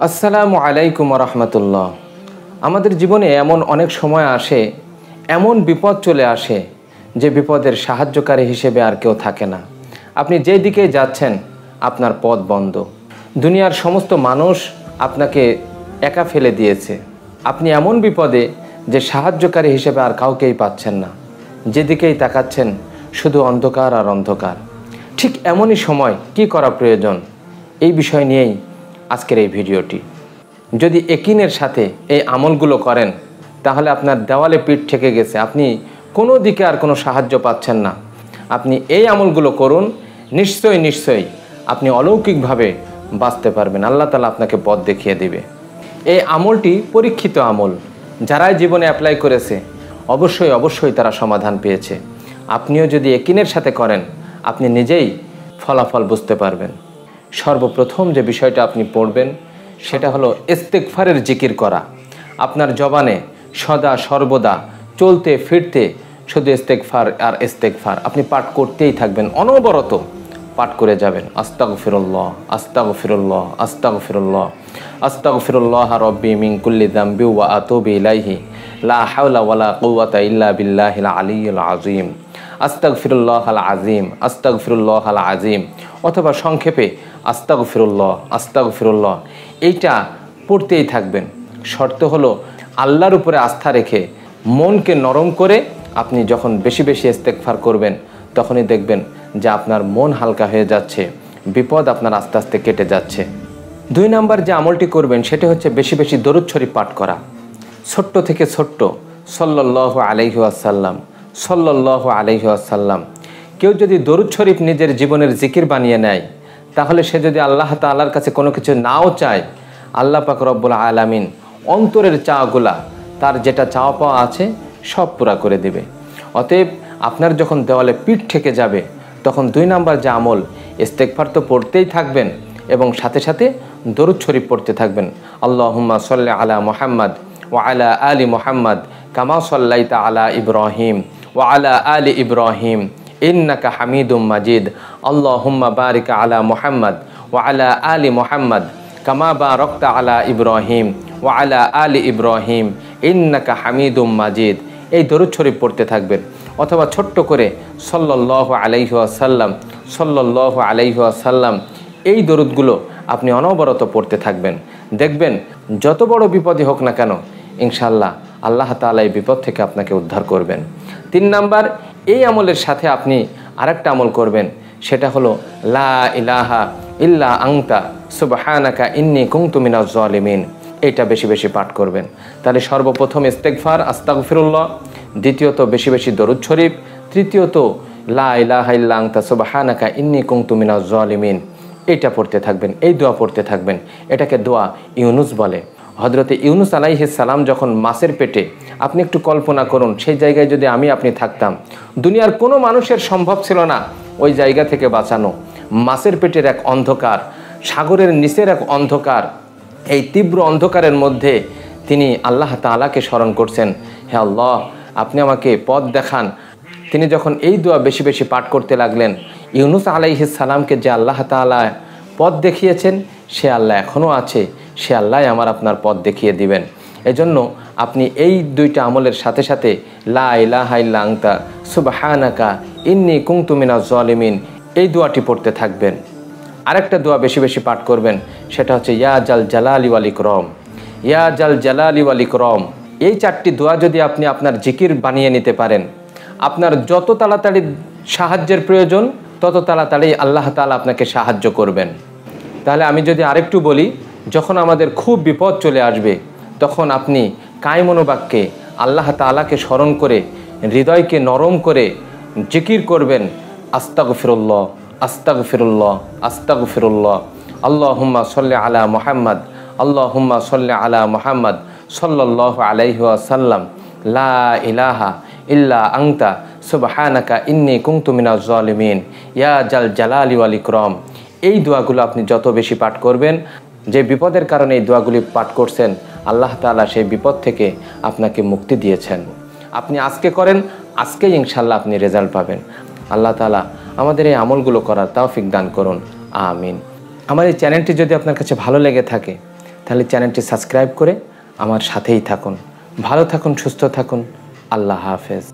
আসসালামু আলাইকুম রহমতুল্লাহ। আমাদের জীবনে এমন অনেক সময় আসে, এমন বিপদ চলে আসে যে বিপদের সাহায্যকারী হিসেবে আর কেউ থাকে না। আপনি যেই দিকে যাচ্ছেন আপনার পথ বন্ধ। দুনিয়ার সমস্ত মানুষ আপনাকে একা ফেলে দিয়েছে। আপনি এমন বিপদে যে সাহায্যকারী হিসেবে আর কাউকেই পাচ্ছেন না। যেদিকেই তাকাচ্ছেন শুধু অন্ধকার আর অন্ধকার। ঠিক এমনই সময় কি করা প্রয়োজন, এই বিষয় নিয়েই আজকের এই ভিডিওটি। যদি ইয়াকিনের সাথে এই আমলগুলো করেন তাহলে আপনার দেওয়ালে পিঠ ঠেকে গেছে, আপনি কোনো দিকে আর কোনো সাহায্য পাচ্ছেন না। আপনি এই আমলগুলো করুন, নিশ্চয়ই আপনি অলৌকিকভাবে বাঁচতে পারবেন। আল্লাহ তাআলা আপনাকে পথ দেখিয়ে দেবে। এই আমলটি পরীক্ষিত আমল, যারাই জীবনে অ্যাপ্লাই করেছে অবশ্যই তারা সমাধান পেয়েছে। আপনিও যদি ইয়াকিনের সাথে করেন আপনি নিজেই ফলাফল বুঝতে পারবেন। সর্বপ্রথম যে বিষয়টা আপনি পড়বেন সেটা হলো ইস্তেগফারের জিকির করা। আপনার জবানে সদা সর্বদা চলতে ফিরতে শুধু ইস্তেগফার আর ইস্তেগফার আপনি পাঠ করতেই থাকবেন, অনবরত পাঠ করে যাবেন। আস্তাগফিরুল্লাহ আস্তাগফিরুল্লাহ আস্তাগফিরুল্লাহ আস্তাগফিরুল্লাহ রব্বি মিন কুল্লি যামবি ওয়া আতুবু ইলাইহি লা হাওলা ওয়ালা কুওয়াতা ইল্লা বিল্লাহিল আলিয়্যিল আযীম আস্তাগফিরুল্লাহাল আযীম আস্তাগফিরুল্লাহাল আযীম, অথবা সংক্ষেপে আস্তাগফিরুল্লাহ। এইটা পড়তেই থাকবেন। শর্ত হলো আল্লাহর উপরে আস্থা রেখে মনকে নরম করে আপনি যখন বেশি ইস্তেগফার করবেন তখনই দেখবেন যে আপনার মন হালকা হয়ে যাচ্ছে, বিপদ আপনার আস্তে আস্তে কেটে যাচ্ছে। 2 নাম্বার যে আমলটি করবেন সেটা হচ্ছে বেশি দরুদ শরীফ পাঠ করা। ছোট্ট থেকে ছোট্ট সাল্লাল্লাহু আলাইহি ওয়াসাল্লাম সাল্লাল্লাহু আলাইহি ওয়াসাল্লাম। কেউ যদি দরুদ শরীফ নিজের জীবনের জিকির বানিয়ে নেয় তাহলে সে যদি আল্লাহ তাআলার কাছে কোনো কিছু নাও চায়, আল্লাহ পাক রব্বুল আলামিন অন্তরের চাওয়াগুলা, তার যেটা চাওয়া পাওয়া আছে সব পুরা করে দেবে। অতএব আপনার যখন দেওয়ালে পিঠ ঠেকে যাবে তখন 2 নাম্বার যে আমল, ইস্তেগফার তো পড়তেই থাকবেন এবং সাথে সাথে দরুদ শরীফ পড়তে থাকবেন। আল্লাহুম্মা সাল্লি আলা মুহাম্মাদ ওয়া আলা আলি মুহাম্মাদ কামা সাল্লাইতা আলা ইব্রাহিম ওয়া আলা আলি ইব্রাহিম ইন্নাকা হামিদুম মাজিদ আল্লাহুম্মা বারিক আলা মুহাম্মাদ ওয়া আলা আলি মুহাম্মাদ কামা বারাকতা আলা ইব্রাহিম ওয়া আলা আলি ইব্রাহিম ইন্নাকা হামিদুম মাজিদ। এই দরুদ শরীফ পড়তে থাকবেন। অথবা ছোট্ট করে সাল্লাল্লাহু আলাইহি ওয়াসাল্লাম এই দরুদগুলো আপনি অনবরত পড়তে থাকবেন। দেখবেন যত বড় বিপদই হোক না কেন ইনশাআল্লাহ আল্লাহ তাআলা এই বিপদ থেকে আপনাকে উদ্ধার করবেন। 3 নাম্বার, এই আমলের সাথে আপনি আরেকটা আমল করবেন, সেটা হলো লা ইলাহা ইল্লা আনতা সুবহানাকা ইন্নী কুনতু মিনাজ জালিমিন। এটা বেশি পাঠ করবেন। তাহলে সর্বপ্রথম ইস্তেগফার আস্তাগফিরুল্লাহ, দ্বিতীয়ত বেশি দরুদ শরীফ, তৃতীয়ত লা ইলাহা ইল্লা আনতা সুবহানাকা ইন্নী কুনতু মিনাজ জালিমিন। এটা পড়তে থাকবেন, এই দোয়া পড়তে থাকবেন। এটাকে দোয়া ইউনুস বলে। হযরতে ইউনুস আলাইহিস সালাম যখন মাছের পেটে, আপনি একটু কল্পনা করুন সেই জায়গায় যদি আপনি থাকতাম, দুনিয়ার কোনো মানুষের সম্ভব ছিল না ওই জায়গা থেকে বাঁচানো। মাছের পেটের এক অন্ধকার, সাগরের নিচের এক অন্ধকার, এই তীব্র অন্ধকারের মধ্যে তিনি আল্লাহ তাআলাকে স্মরণ করছেন, হে আল্লাহ আপনি আমাকে পথ দেখান। তিনি যখন এই দোয়া বেশি পাঠ করতে লাগলেন, ইউনুস আলাইহিস সালামকে যে আল্লাহ তাআলা পথ দেখিয়েছেন সে আল্লাহ এখনও আছে, সে আল্লাহ আপনার পথ দেখিয়ে দিবেন। এজন্য আপনি এই 2টা আমলের সাথে সাথে লা ইলাহা ইল্লা আনতা সুবহানাকা ইন্নী কুনতু মিনাজ জালিমিন এই দোয়াটি পড়তে থাকবেন। আরেকটা দোয়া বেশি পাঠ করবেন, সেটা হচ্ছে ইয়া জাল জালালি ওয়াল ইকরাম, ইয়া জাল জালালি ওয়াল ইকরাম। এই 4টি দোয়া যদি আপনি আপনার জিকির বানিয়ে নিতে পারেন, আপনার যত তাড়াতাড়ি সাহায্যের প্রয়োজন তত তাড়াতাড়ি আল্লাহ তাআলা আপনাকে সাহায্য করবেন। তাহলে আমি যদি আরেকটু বলি, যখন আমাদের খুব বিপদ চলে আসবে তখন আপনি কায়মনোবাক্যে আল্লাহ তাআলাকে স্মরণ করে হৃদয়কে নরম করে জিকির করবেন, আস্তাগফিরুল্লাহ আস্তাগফিরুল্লাহ আস্তাগফিরুল্লাহ আল্লাহুম্মা সাল্লি আলা মুহাম্মাদ আল্লাহুম্মা সাল্লি আলা মুহাম্মাদ সাল্লাল্লাহু আলাইহি ওয়াসাল্লাম লা ইলাহা ইল্লা আনতা সুবহানাকা ইন্নী কুনতু মিনাজ জালিমিন ইয়া জাল জালালি ওয়াল ইকরাম। এই দোয়াগুলো আপনি যত বেশি পাঠ করবেন, যে বিপদের কারণে এই দোয়াগুলি পাঠ করছেন আল্লাহ তাআলা সেই বিপদ থেকে আপনাকে মুক্তি দিয়েছেন। আপনি আজকে করেন, আজকেই ইনশাআল্লাহ আপনি রেজাল্ট পাবেন। আল্লাহ তাআলা আমাদের এই আমলগুলো করার তৌফিক দান করুন, আমিন। আমার এই চ্যানেলটি যদি আপনার কাছে ভালো লেগে থাকে তাহলে চ্যানেলটি সাবস্ক্রাইব করে আমার সাথেই থাকুন। ভালো থাকুন, সুস্থ থাকুন। আল্লাহ হাফেজ।